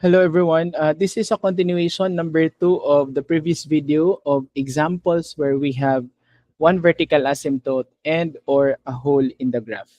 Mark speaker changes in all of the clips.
Speaker 1: Hello everyone. This is a continuation number 2 of the previous video of examples where we have one vertical asymptote and or a hole in the graph.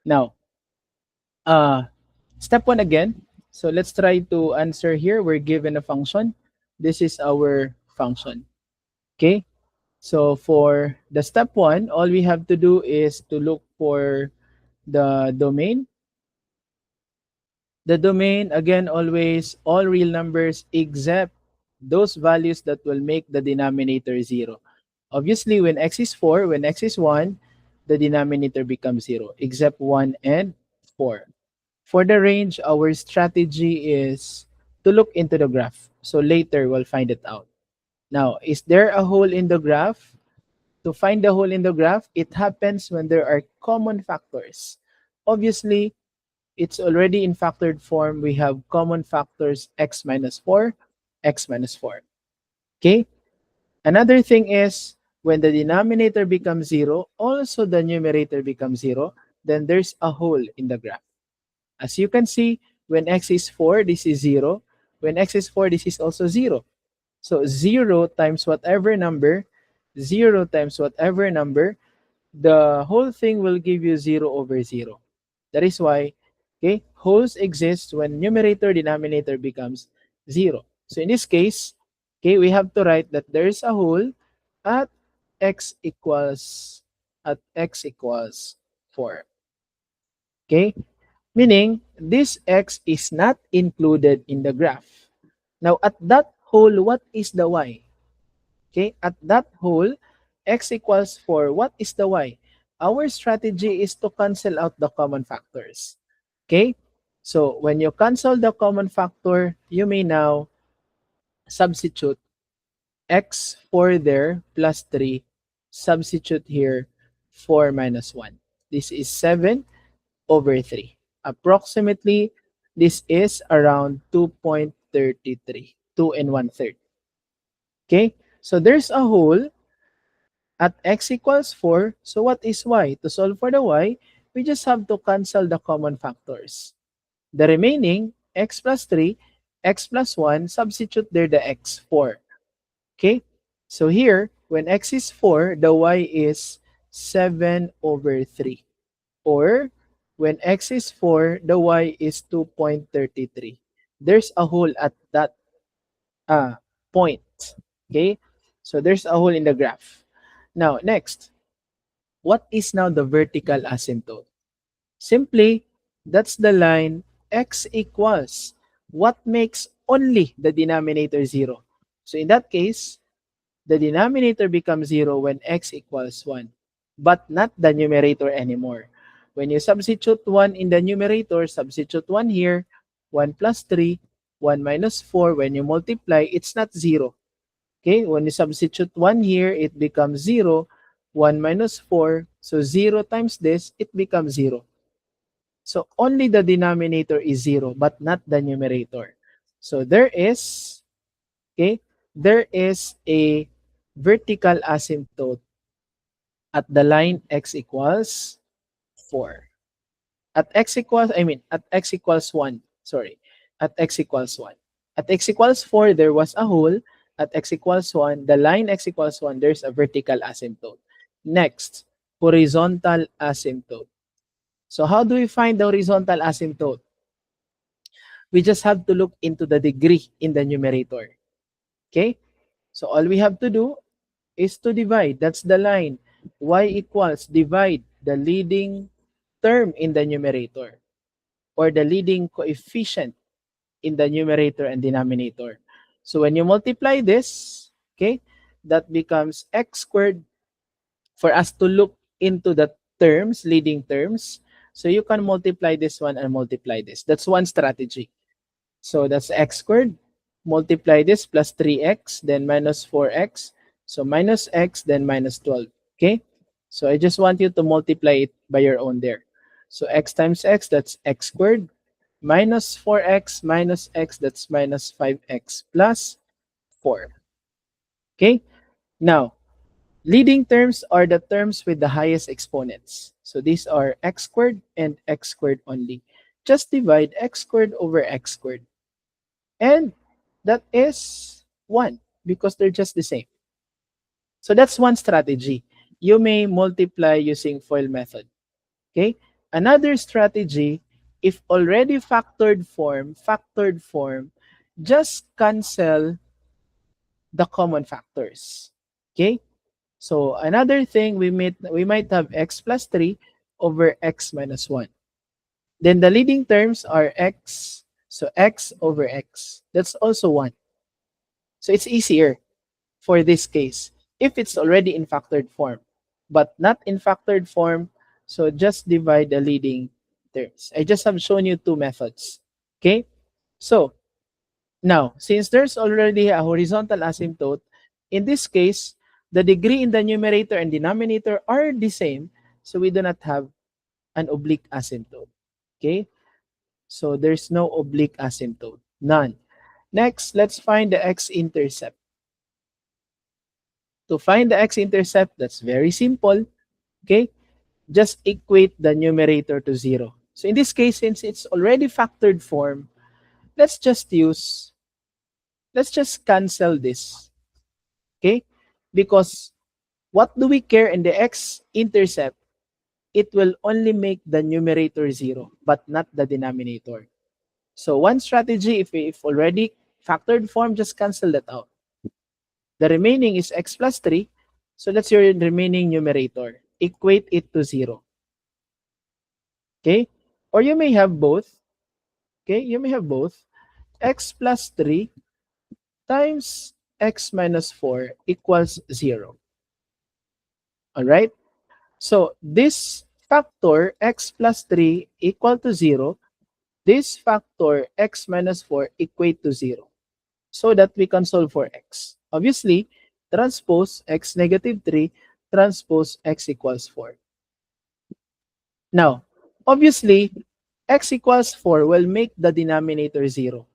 Speaker 1: Now, uh, step 1 again. So let's try to answer here. We're given a function. This is our function. Okay. So for the step 1, all we have to do is to look for the domain. The domain, again, always all real numbers except those values that will make the denominator 0. Obviously, when x is 4, when x is 1, the denominator becomes 0, except 1 and 4. For the range, our strategy is to look into the graph. So later, we'll find it out. Now, is there a hole in the graph? To find the hole in the graph, it happens when there are common factors. Obviously, it's already in factored form. We have common factors x minus 4, x minus 4. Okay? Another thing is when the denominator becomes 0, also the numerator becomes 0, then there's a hole in the graph. As you can see, when x is 4, this is 0. When x is 4, this is also 0. So 0 times whatever number, 0 times whatever number, the whole thing will give you 0 over 0. That is why, okay, holes exist when numerator denominator becomes 0. So in this case, okay, we have to write that there is a hole at x equals 4. Okay, meaning this x is not included in the graph. Now at that hole, what is the y? Okay, at that hole, x equals 4. What is the y? Our strategy is to cancel out the common factors. Okay, so when you cancel the common factor, you may now substitute x4 there plus 3. Substitute here 4 minus 1. This is 7 over 3. Approximately, this is around 2.33. 2 and 1/3. Okay, so there's a hole at x equals 4. So what is y? To solve for the y, we just have to cancel the common factors. The remaining, x plus 3, x plus 1, substitute there the x4. Okay? So here, when x is 4, the y is 7 over 3. Or, when x is 4, the y is 2.33. There's a hole at that point. Okay? So there's a hole in the graph. Now, next, what is now the vertical asymptote? Simply, that's the line x equals what makes only the denominator 0. So in that case, the denominator becomes 0 when x equals 1, but not the numerator anymore. When you substitute 1 in the numerator, substitute 1 here, 1 plus 3, 1 minus 4, when you multiply, it's not 0. Okay, when you substitute 1 here, it becomes 0. 1 minus 4, so 0 times this, it becomes 0. So only the denominator is 0, but not the numerator. So there is, okay, there is a vertical asymptote at the line x equals 4. At x equals 1, sorry, at x equals 1. At x equals 4, there was a hole. At x equals 1, the line x equals 1, there's a vertical asymptote. Next, horizontal asymptote. So how do we find the horizontal asymptote? We just have to look into the degree in the numerator. Okay? So all we have to do is to divide. That's the line. Y equals divide the leading term in the numerator or the leading coefficient in the numerator and denominator. So when you multiply this, okay, that becomes x squared for us to look into the terms, leading terms. So you can multiply this one and multiply this. That's one strategy. So that's x squared. Multiply this plus 3x, then minus 4x. So minus x, then minus 12. Okay? So I just want you to multiply it by your own there. So x times x, that's x squared. Minus 4x minus x, that's minus 5x plus 4. Okay? Now, leading terms are the terms with the highest exponents. So these are x squared and x squared only. Just divide x squared over x squared. And that is 1 because they're just the same. So that's one strategy. You may multiply using FOIL method. Okay? Another strategy, if already factored form, just cancel the common factors. Okay? So another thing, we might have x plus 3 over x minus 1. Then the leading terms are x, so x over x. That's also 1. So it's easier for this case if it's already in factored form, but not in factored form, so just divide the leading terms. I just have shown you two methods. Okay? So now, since there's already a horizontal asymptote, in this case, the degree in the numerator and denominator are the same, so we do not have an oblique asymptote. Okay? So there's no oblique asymptote. None. Next, let's find the x-intercept. To find the x-intercept, that's very simple. Okay? Just equate the numerator to 0. So in this case, since it's already factored form, let's just cancel this. Okay? Because what do we care in the x-intercept? It will only make the numerator 0, but not the denominator. So one strategy, if already factored form, just cancel that out. The remaining is x plus 3. So that's your remaining numerator. Equate it to 0. Okay? Or you may have both. Okay? You may have both. X plus 3 times x minus 4 equals 0. Alright? So this factor x plus 3 equal to 0. This factor x minus 4 equate to 0. So that we can solve for x. Obviously, transpose x negative 3, transpose x equals 4. Now, obviously, x equals 4 will make the denominator 0.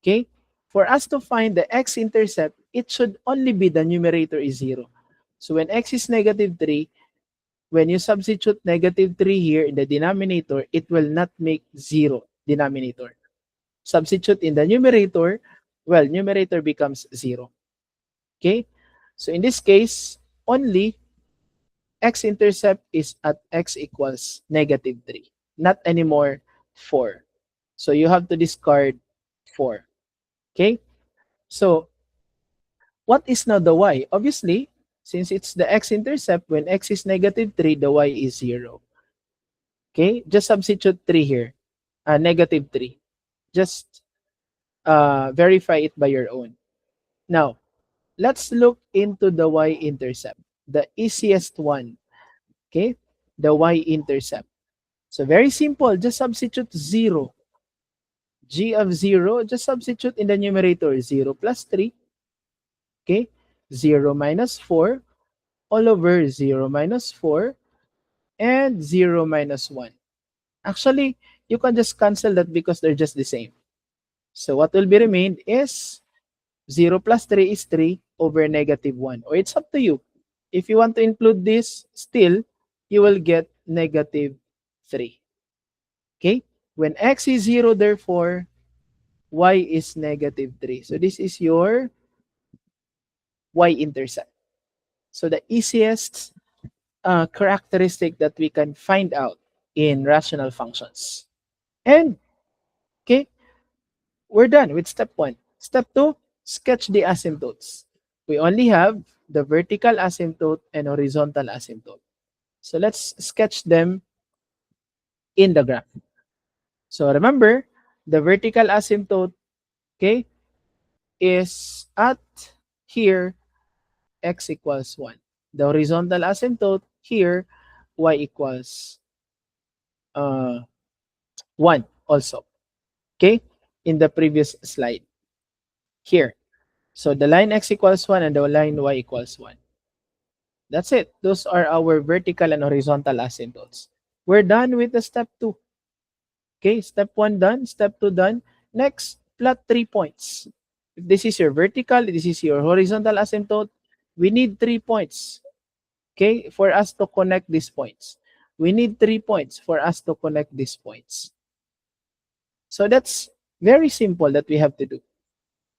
Speaker 1: Okay? For us to find the x-intercept, it should only be the numerator is 0. So when x is negative 3, when you substitute negative 3 here in the denominator, it will not make 0 denominator. Substitute in the numerator, well, numerator becomes 0. Okay? So in this case, only x-intercept is at x equals negative 3, not anymore 4. So you have to discard 4. Okay? So what is now the y? Obviously, since it's the x-intercept, when x is negative 3, the y is 0. Okay? Just substitute 3 here. Negative 3. Just verify it by your own. Now, let's look into the y-intercept, the easiest one. Okay? The y-intercept. So very simple. Just substitute 0. G of 0, just substitute in the numerator. 0 plus 3. Okay? 0 minus 4 all over 0 minus 4 and 0 minus 1. Actually, you can just cancel that because they're just the same. So what will be remained is 0 plus 3 is 3 over negative 1. Or it's up to you. If you want to include this, still, you will get negative 3. Okay? When x is 0, therefore, y is negative 3. So this is your y-intercept. So the easiest characteristic that we can find out in rational functions. And, okay, we're done with step 1. Step 2, sketch the asymptotes. We only have the vertical asymptote and horizontal asymptote. So let's sketch them in the graph. So remember, the vertical asymptote, okay, is at here, x equals 1. The horizontal asymptote here, y equals 1 also. Okay, in the previous slide here. So the line x equals 1 and the line y equals 1. That's it. Those are our vertical and horizontal asymptotes. We're done with the step 2. Okay, step 1 done, step 2 done. Next, plot 3 points. If this is your vertical, this is your horizontal asymptote, we need 3 points. Okay, for us to connect these points. We need 3 points for us to connect these points. So that's Very simple that we have to do.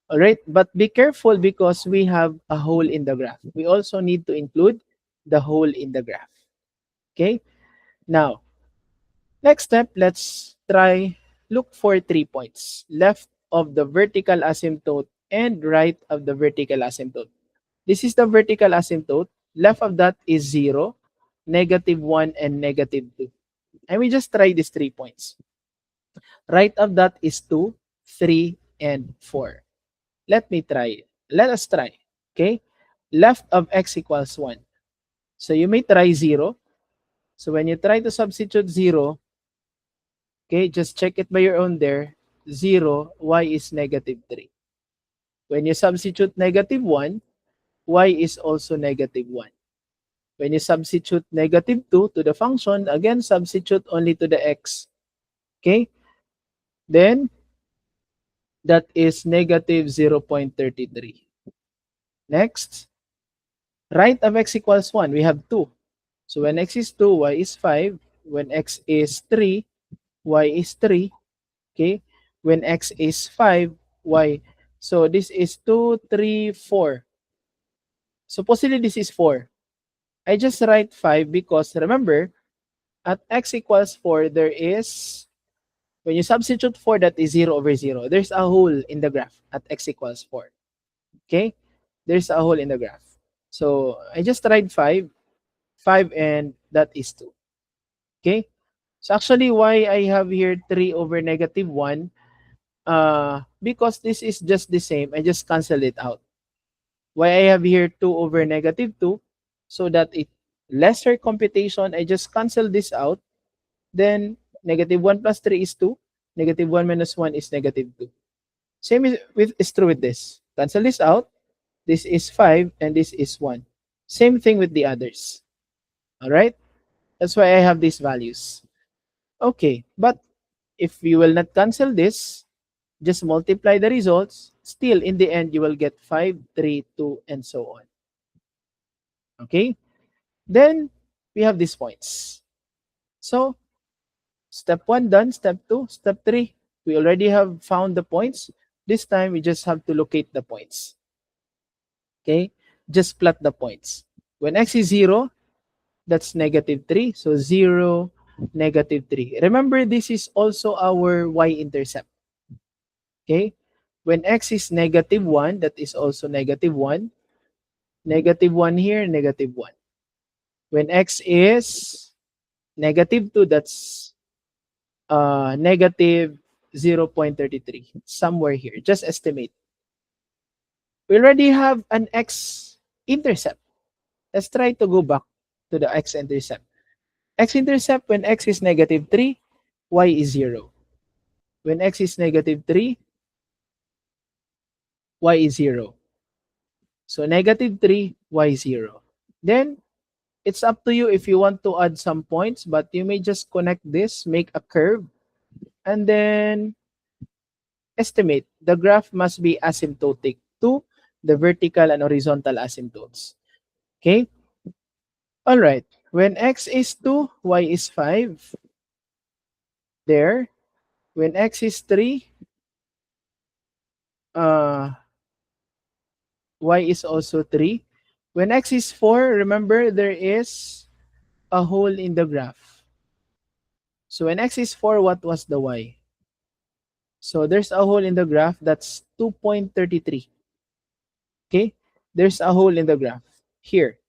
Speaker 1: All right, but be careful because we have a hole in the graph. We also need to include the hole in the graph. Okay, now next step, let's try look for 3 points left of the vertical asymptote and right of the vertical asymptote. This is the vertical asymptote. Left of that is 0, -1, and -2. And we just try these 3 points. Right of that is 2, 3, and 4. Let me try it. Let us try. Okay? Left of x equals 1. So you may try 0. So when you try to substitute 0, okay, just check it by your own there. 0, y is -3. When you substitute -1, y is also -1. When you substitute -2 to the function, again, substitute only to the x. Okay? Then, that is -0.33. Next, right of x equals 1, we have 2. So when x is 2, y is 5. When x is 3, y is 3. Okay? When x is 5, y. So this is 2, 3, 4. Supposedly this is 4. I just write 5 because remember, at x equals 4, there is, when you substitute 4, that is 0 over 0. There's a hole in the graph at x equals 4. Okay? There's a hole in the graph. So I just tried 5, 5, and that is 2. Okay? So actually, why I have here 3 over -1, because this is just the same. I just cancel it out. Why I have here 2 over -2, so that it lesser computation, I just cancel this out. Then -1 plus 3 is 2. -1 minus 1 is -2. Same is true with this. Cancel this out. This is 5 and this is 1. Same thing with the others. All right? That's why I have these values. Okay, but if you will not cancel this, just multiply the results. Still, in the end, you will get 5, 3, 2, and so on. Okay? Then, we have these points. So, step 1 done. Step 2, step 3. We already have found the points. This time, we just have to locate the points. Okay? Just plot the points. When x is 0, that's -3. So, 0, -3. Remember, this is also our y-intercept. Okay? When x is -1, that is also -1. -1 here, -1. When x is -2, that's negative 0.33. Somewhere here. Just estimate. We already have an x-intercept. Let's try to go back to the x-intercept. X-intercept, when x is -3, y is 0. When x is -3, y is 0. So -3, y 0. Then, it's up to you if you want to add some points, but you may just connect this, make a curve, and then estimate. The graph must be asymptotic to the vertical and horizontal asymptotes. Okay? All right. When x is 2, y is 5. There. When x is 3, y is also 3. When x is 4, remember there is a hole in the graph. So when x is 4, what was the y? So there's a hole in the graph, that's 2.33. Okay? There's a hole in the graph here.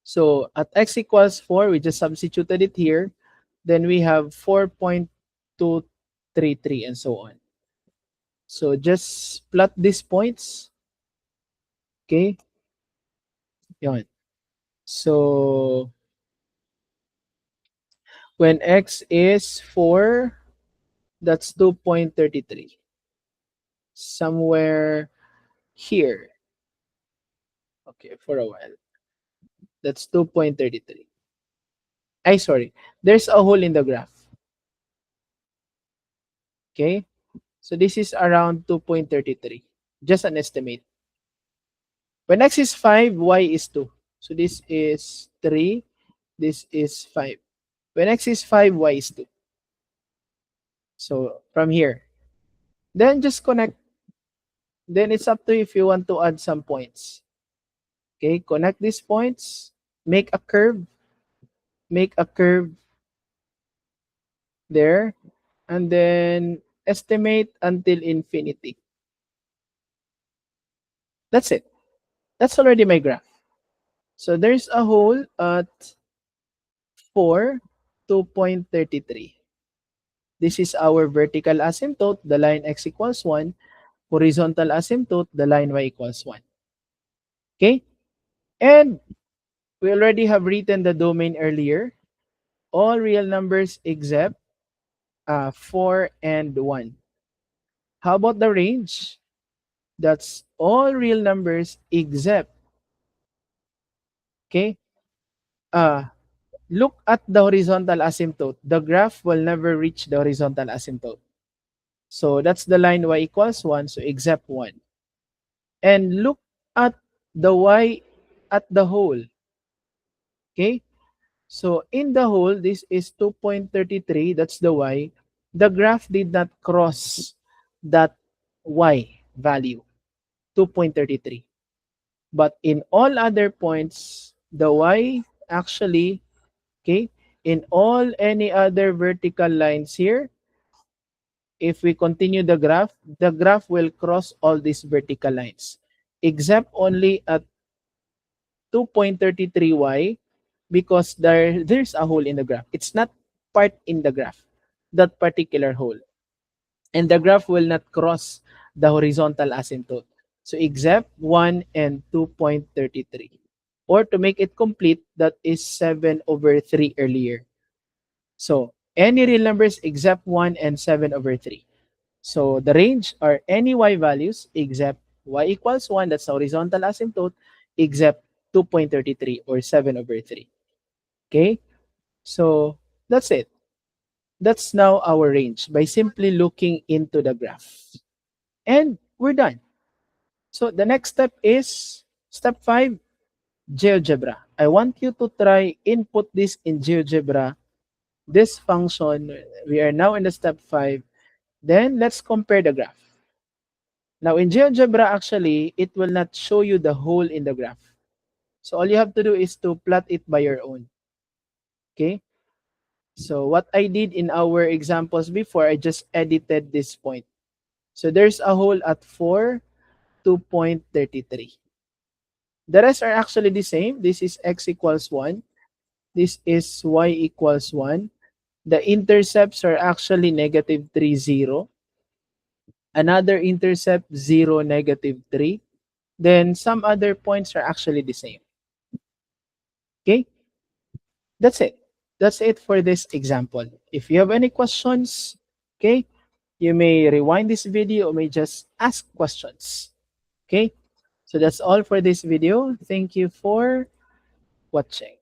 Speaker 1: So at x equals 4, we just substituted it here. Then we have 4.233 and so on. So just plot these points. Okay? Yan. So when x is 4, that's 2.33. Somewhere here. Okay, for a while. That's 2.33. Sorry. There's a hole in the graph. Okay? So this is around 2.33. Just an estimate. When x is 5, y is 2. So this is 3. This is 5. When x is 5, y is 2. So from here, then just connect. Then it's up to you if you want to add some points. Okay, connect these points, make a curve, make a curve there, and then estimate until infinity. That's it. That's already my graph. So there's a hole at 4, 2.33. This is our vertical asymptote, the line x equals 1. Horizontal asymptote, the line y equals 1. Okay? And we already have written the domain earlier. All real numbers except 4 and 1. How about the range? That's all real numbers except, okay? Look at the horizontal asymptote. The graph will never reach the horizontal asymptote. So that's the line y equals 1, so except 1. And look at the y at the hole. Okay? So in the hole, this is 2.33, that's the y. The graph did not cross that y value, 2.33. But in all other points, the y actually, okay, in all any other vertical lines here, if we continue the graph will cross all these vertical lines, except only at 2.33y, because there's a hole in the graph. It's not part in the graph, that particular hole. And the graph will not cross the horizontal asymptote. So except 1 and 2.33. Or to make it complete, that is 7 over 3 earlier. So any real numbers except 1 and 7 over 3. So the range are any y values except y equals 1, that's the horizontal asymptote, except 2.33 or 7 over 3. Okay? So that's it. That's now our range by simply looking into the graph. And we're done. So the next step is step 5, GeoGebra. I want you to try input this in GeoGebra, this function. We are now in the step 5. Then let's compare the graph. Now in GeoGebra, actually, it will not show you the hole in the graph. So all you have to do is to plot it by your own. Okay? So what I did in our examples before, I just edited this point. So there's a hole at 4, 2.33. The rest are actually the same. This is x equals 1. This is y equals 1. The intercepts are actually negative 3, 0. Another intercept, 0, negative 3. Then some other points are actually the same. Okay? That's it. That's it for this example. If you have any questions, okay, you may rewind this video or may just ask questions. Okay? So that's all for this video. Thank you for watching.